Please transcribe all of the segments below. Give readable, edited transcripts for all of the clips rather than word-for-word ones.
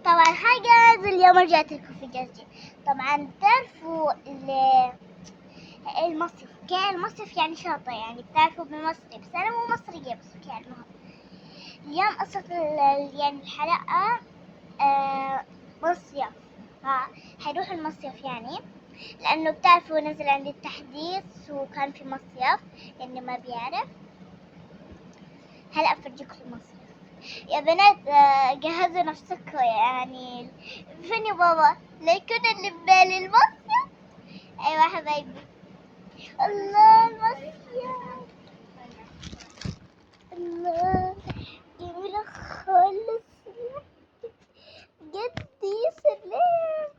طبعا حاجة اليوم رجعت لكم في جازي. طبعا تعرفوا المصيف، كان المصيف يعني شاطئ، يعني بتعرفوا بالمصيف، بس أنا مو مصرية بس كان اليوم قصة يعني الحلقة مصيف، حيروح المصيف يعني، لأنه بتعرفوا نزل عندي التحديث وكان في مصيف يعني ما بيعرف. هلأ أفرجيكم المصيف يا بنات. جهزوا نفسكم يعني. فين يا بابا؟ ليكون اللي ببالي المصيف. أيوة حبايبي، الله المصيف، الله جميلة خالص جدي. سلام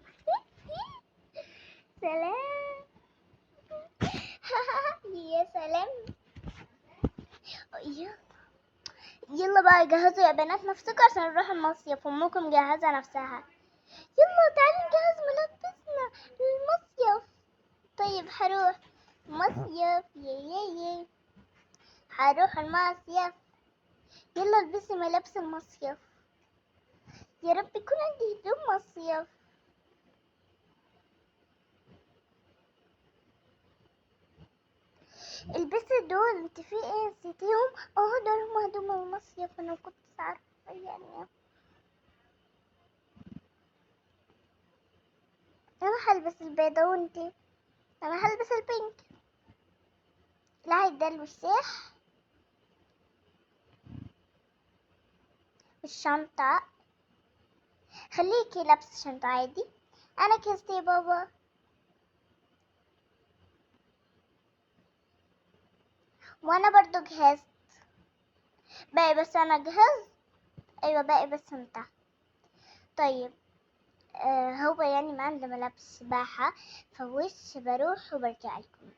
سلام يا سلام. يلا بقى جهزوا يا بنات نفسكم عشان نروح المصيف، أمكم جهزة نفسها. يلا تعالي نجهز ملابسنا للمصيف. طيب حروح مصيف، يا حروح المصيف. يلا البسي ملابس المصيف. يا رب يكون عندي هدوم مصيف. البسي دول، انت في ايه نسيتيهم؟ دول هم هدوم المصيف، انا كنت عارفة يعني. انا هلبس البيضة وانتي؟ انا هلبس البينك. لا هيدا الوساح والشنطة. خليكي لابسة شنطة عادي. انا كيستي يا بابا. وانا برضو جهزت. باقي بس انا جهزت. ايوه باقي بس انت. طيب هو يعني ما عنده ملابس سباحة، فوش بروح وبرجع لكم.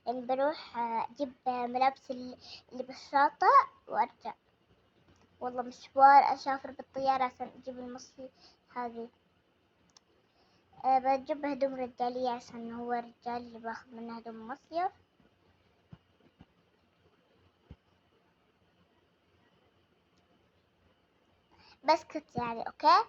يعني بروح اجيب ملابس اللي بالشاطئ وارجع. والله مشوار اسافر بالطيارة عشان اجيب المصري هذه. بجيب هدوم رجالية عشان هو رجال اللي باخذ منه هدوم المصيف. بس كنت يعني اوكي.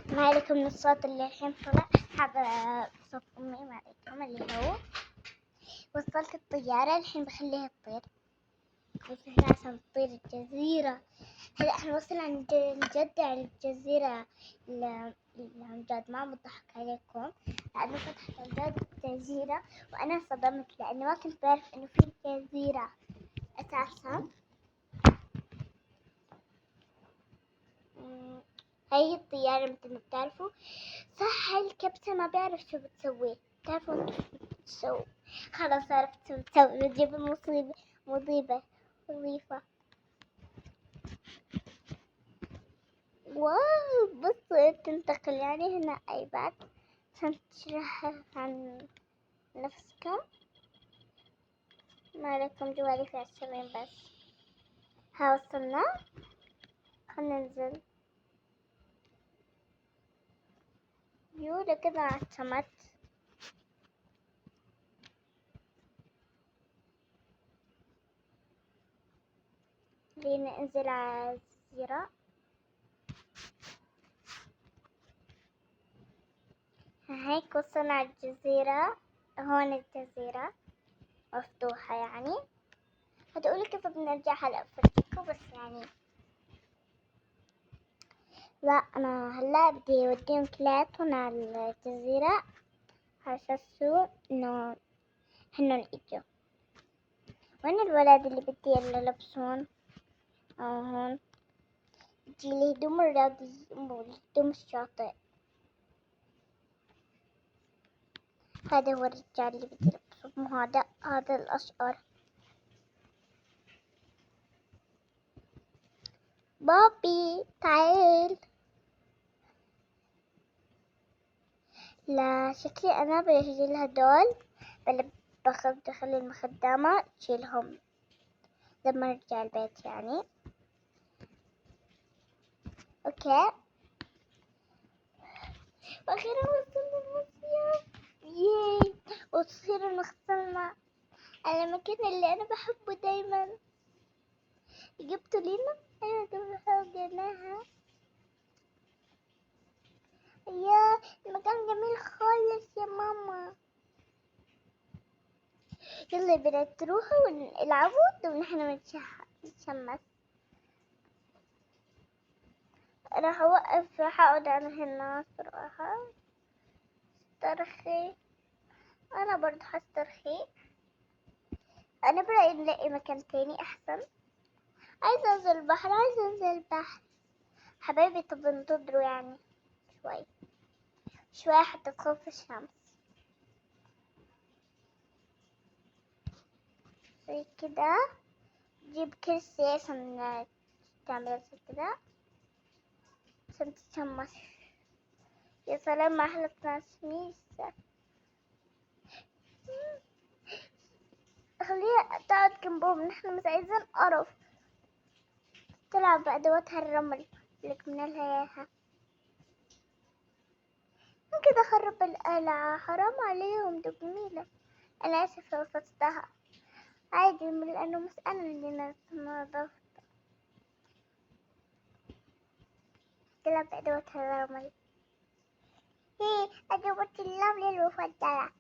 ما عليكم من الصوت اللي الحين طلع، هذا صوت أمي. ما عليكم اللي هو وصلت الطيارة الحين بخليها تطير. بس هنا عشان تطير الجزيرة. هلا احنا وصلنا عند جدة على الجزيرة اللي عن جد ما بضحك عليكم، لأنه فتحت عن جد جزيرة وأنا صدمت لأني ما كنت بعرف إنه في جزيرة أساسا. هاي الطيارة مثل ما بتعرفوا. صح الكبسة ما بعرف شو بتسوي. تعرفوا انتو شو بتسوي؟ خلاص عرفت شو بتسوي. بتجيب مضيفة. واو بص تنتقل يعني هنا ايباد عشان تشرح عن نفسكم. ما عليكم جوالي في عشرين بس. ها وصلنا. خلنا ننزل. يولا كذا اعتمدت. خلينا ننزل على الجزيرة. هيك وصلنا على الجزيرة. هون الجزيرة مفتوحة يعني. هتقولي كيف بنرجع هلا بفرجيكوا بس يعني. لا أنا هلا بدي أوديهم كلياتهم على الجزيرة على أساس إنه هنن إجوا. وين الولد اللي بدي يلا لبسون؟ هون. جيلي هدوم الرياضي هدوم الشاطئ. هذا هو الرجال اللي بدي ألبسه، مو هذا الأشقر. بابي تعال. لا شكلي أنا بشيل هدول، بخلي المخدمة تشيلهم لما نرجع البيت يعني. أوكي. وأخيرا وصلنا المصيف، ياي. وأخيرا وصلنا على المكان اللي أنا بحبه دايما. جبتوا لينا؟ أيوة جبناها. يا المكان جميل خالص يا ماما. يلا بنا تروحوا ونلعبوا ونحن نتشمس. راح أوقف، راح أقعد أنا هنا صراحة استرخي. أنا برضه هسترخي. أنا برأيي نلاقي مكان تاني أحسن. عايزة أنزل البحر، عايزة أنزل البحر حبايبي. طب انتظروا يعني شوي شوي حتى تخف الشمس. زي كده جيب كرسي عشان تعمل زي كده عشان تتشمس. يا سلام ما أحلى تنسميسة. خليها تقعد جنبهم، نحن مش عايزين قرف. تلعب بأدواتها الرمل اللي جبنا لها إياها. كده خرب القلعة، حرام عليهم، دي جميلة. أنا آسف لو فزتها، عادي لأنه مش أنا اللي نظفت. تلعب بأدواتها الرمل. هي أدوات الرمل المفضلة.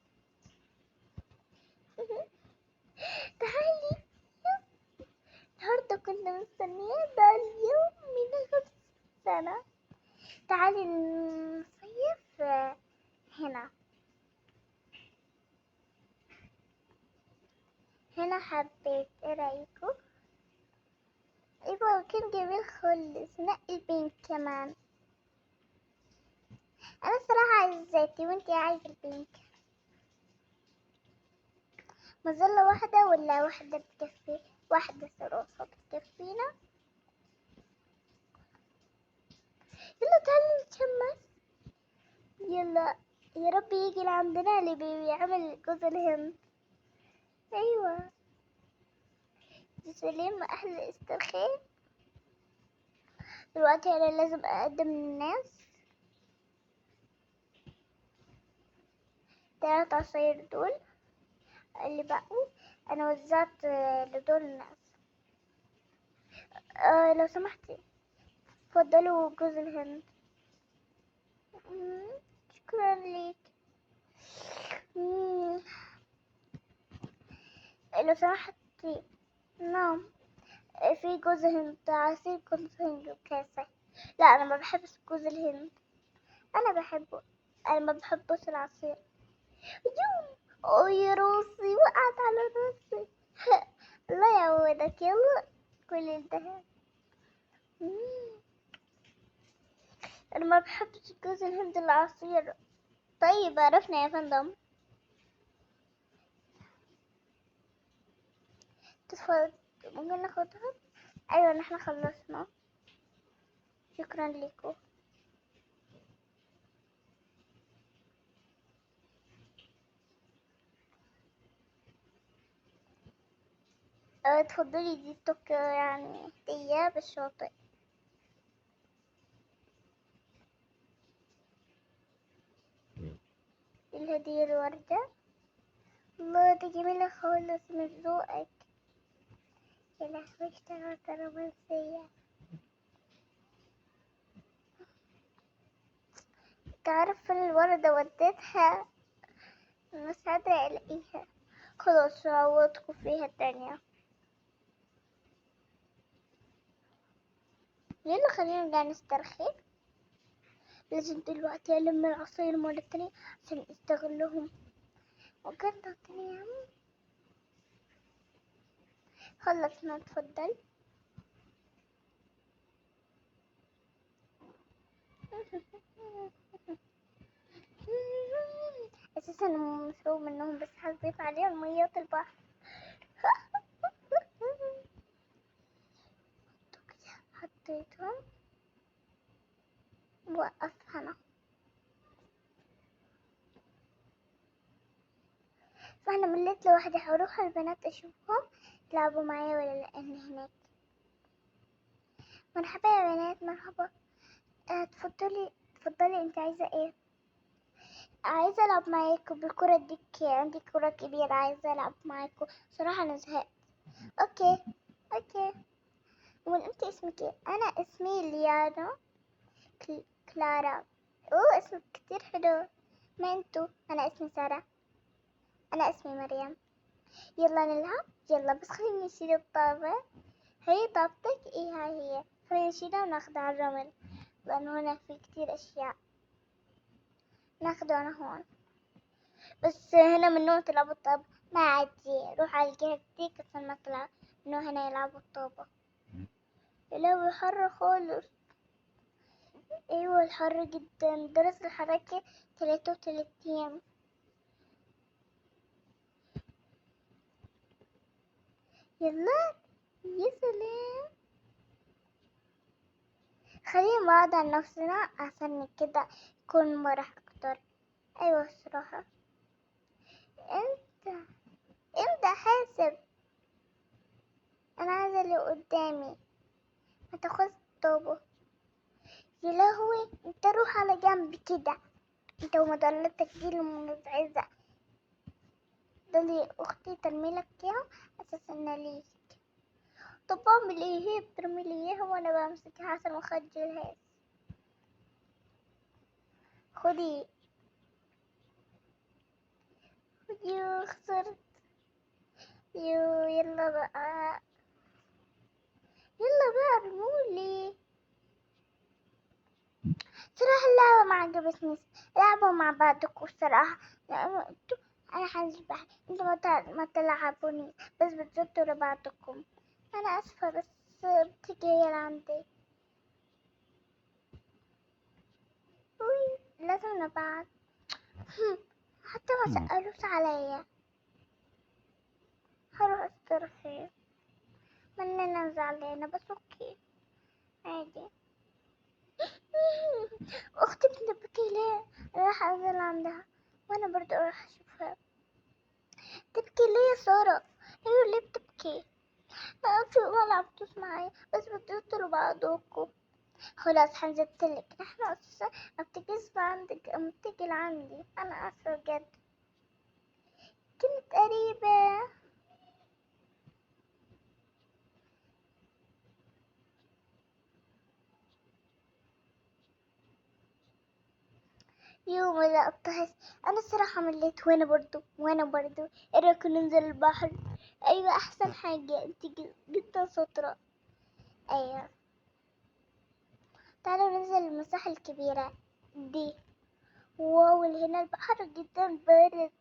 تعالي. النهاردة كنت مستنية ده اليوم من 5 سنة. تعالي نصيف هنا. هنا حبيت، ايه رأيكم؟ ايوه كان جميل خالص. نقي البينك كمان. انا الصراحة عايزة الزيتي وانتي عايزة البينك. مظلة واحدة ولا واحدة بتكفي؟ واحدة صراحة بتكفينا. يلا تعالي نتشمس. يلا. يا رب يجي لعندنا اللي بيعمل جوز الهند. ايوه. سليم احلى استرخاء. دلوقتي انا لازم اقدم للناس 3 عصاير دول اللي بقوا. انا وزعت لدول الناس. لو سمحتي اتفضلوا جوز الهند. شكرا ليك. لو سمحتي. نعم. في جوز هند، عصير جوز هند وكاسة. لا انا ما بحبش جوز الهند. انا بحبه. انا ما بحبش العصير. يوم. يا راسي وقعت على راسي. الله يعوضك. يلا كل الدهب. انا ما بحبش جوز الهند العصير. طيب عرفنا يا فندم. تتفضل. ممكن ناخدها؟ ايوه نحن خلصنا. شكرا لكم. تفضلي دي توك يعني هدية بالشاطئ. الهدية الوردة. الله دي جميلة خالص من ذوقك. يا لهوي اشتغلت رومانسية. تعرف الوردة وديتها مش قادرة الاقيها. خلاص عوضكوا فيها التانية. يلا خلينا نرجع نسترخي. لازم دلوقتي ألم العصاير مرة تانية عشان استغلهم. وكان تعطيني خلصنا. اتفضل. اساس أساسا مسروق منهم، بس حضيف عليهم مية البحر. حطيتهم وقف هنا. فأنا مليت لوحدي، هروح البنات أشوفهم يلعبوا معايا ولا لأني هناك. مرحبا يا بنات، مرحبا. تفضلي انت عايزة ايه؟ عايزة ألعب معاكم بالكرة ديك، عندي كرة كبيرة عايزة ألعب معاكم، صراحة أنا زهقت. أوكي. وانت اسمك ايه؟ أنا اسمي ليانا كلارا. اسمك كتير حلو. ما انتو؟ أنا اسمي سارة. أنا اسمي مريم. يلا نلعب، يلا بس خليني نشيل الطابة. هي طابتك؟ ايه هاي هي. خلينا نشيلها وناخدها على الرمل، لأنه هنا في كتير أشياء ناخده. أنا هون، بس هنا ممنوع تلعبوا الطابة. ما عادي، روح على الجهة ديك عشان ما تلعب، إنه هنا يلعبوا الطابة. الجو حر خالص. أيوة الحر جدا، درجة الحرارة 33. يلا. يا سلام. خلينا نبعد عن نفسنا عشان كده يكون مرح أكتر. أيوة الصراحة. انت حاسب. أنا عايزة اللي قدامي، ما تاخذ طوبه. يا لهوي، انت روح على جنب كده، انت ومضلتك دي المزعجة. دولي اختي ترميلك اياهم اساس انها ليك. طب اعمل ايه؟ هي بترميلي اياها وانا بمسكها عشان ما اخجلهاش. خدي. خسرت. يلا بقى، يلا بقى ارمولي. صراحة اللعبة ما عجبتني، لعبوا مع بعضكم الصراحة، لأنه انتوا أنا حاسبة انتوا ما تلعبوني، بس بتزبطوا لبعضكم. أنا آسفة بس بتيجي هي لعندي. لازم نبعد. حتى ما سألوش عليا. هروح استرخي، مننا زعلانة بس اوكي عادي. اختي بتبكي ليه؟ راح انزل عندها وانا برضو اروح اشوفها. تبكي ليه يا سارة؟ ايوه ليه بتبكي؟ ما لعبتوش معايا، بس بتقتلوا بعضكم. خلاص حنزلتلك، نحن أساسا ما بتجيش عندك، ما بتجي لعندي. أنا آسفة بجد، كنت قريبة. يوم ولا أبطهس. أنا الصراحة مليت، وأنا برضو إيه رأيكم ننزل البحر؟ أيوة أحسن حاجة، انتي جدا شاطرة. أيوة تعالوا ننزل المساحة الكبيرة دي. واو اللي هنا البحر جدا بارد،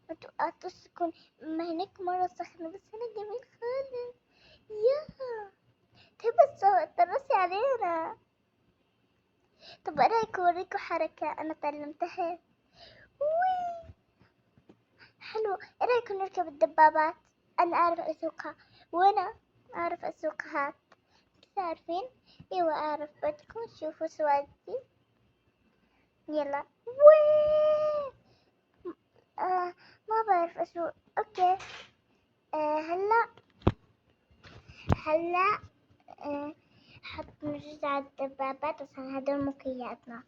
ما توقعتوش تكون. ما هناك مرة سخنة، بس هنا جميل خالص. ياه تحب ترسي علينا. طب ايه رايك اوريكوا حركة انا اتعلمتها. وي حلو. ايه رايك نركب الدبابات؟ انا اعرف اسوقها، وانا اعرف اسوقها. كده عارفين؟ ايوه اعرف، بدكم تشوفوا سواقتي. يلا. وي ما بعرف اسوق. اوكي. هلا حط نرجع على الدبابات عشان هدول مكياتنا.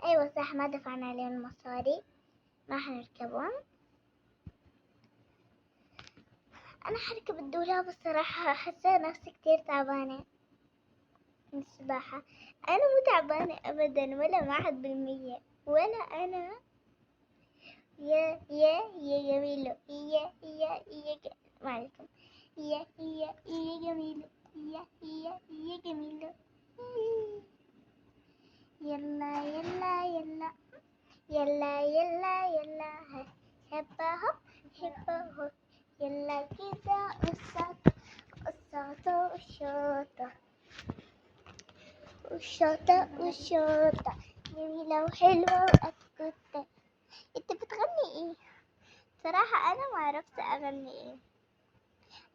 ايوه صح، ما دفعنا عليهم مصاري، ما حنركبهم. انا حركب الدولاب الصراحة، حاسة نفسي كتير تعبانة من السباحة. انا مو تعبانة ابدا، ولا 1%، ولا انا. يا جميلة، ما عليكم. يا جميلة، يا جميلة. يلا يلا يلا يلا هبا هب هبا هب. يلا كده والشاطة جميلة وحلوة وأكتة. انت بتغني ايه؟ صراحة أنا ما عرفت أغني إيه.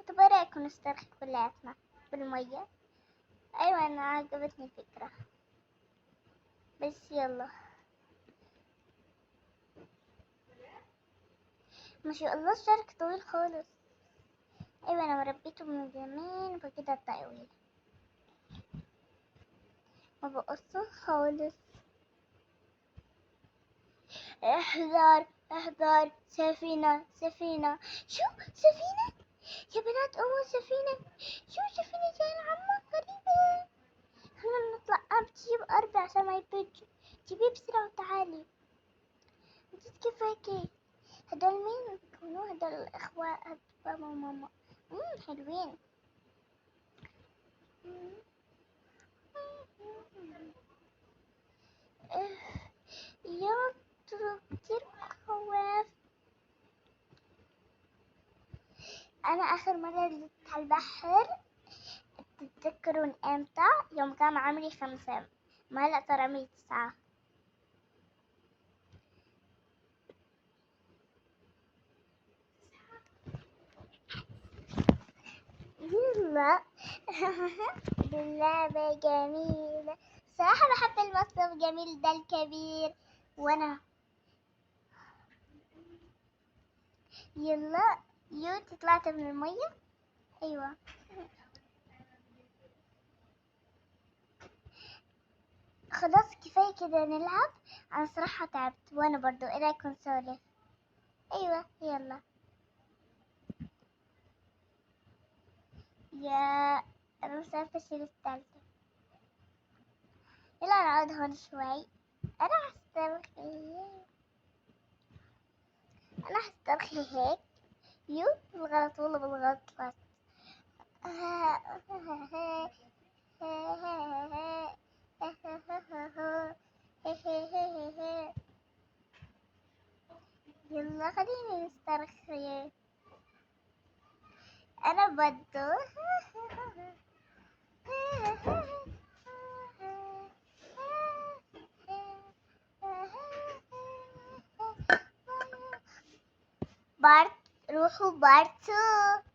طب إيه رأيكم نسترخي كلياتنا بالمية؟ أيوة أنا عجبتني الفكرة، بس يلا. ما شاء الله الشارك طويل خالص. أيوة أنا مربيته من زمان فكده طويل، ما بقصه خالص. احذر احذر، سفينة سفينة، شو سفينة يا بنات، سفينة، شو سفينة جاية عمو غريبة. خلينا نطلع، بتجيب أربع عشان ما يبج، جيبيه بسرعة وتعالي. انت كيف هيك؟ هدول مين بيكونوا؟ هدول الأخوة، هاد بابا وماما. حلوين. يا كتير خواف. أنا آخر مرة نزلت على البحر تتذكرون امتى؟ يوم كان عمري 5، ما هلأ صار عمري 9. يلا. اللعبة جميلة صراحة، بحب المصدر الجميل ده الكبير. وانا يلا طلعت من المية. ايوه خلاص كفاية كده نلعب. انا صراحة تعبت، وانا برضو ايه رايكم نسولف؟ ايوه يلا. يا انا مش عارفة اشيل التالتة. يلا نقعد هون شوي. انا هسترخي، انا هسترخي هيك. بالغلط والله بالغلط. يلا خليني نسترخي. انا بدو. بارت، روحوا بارت 2.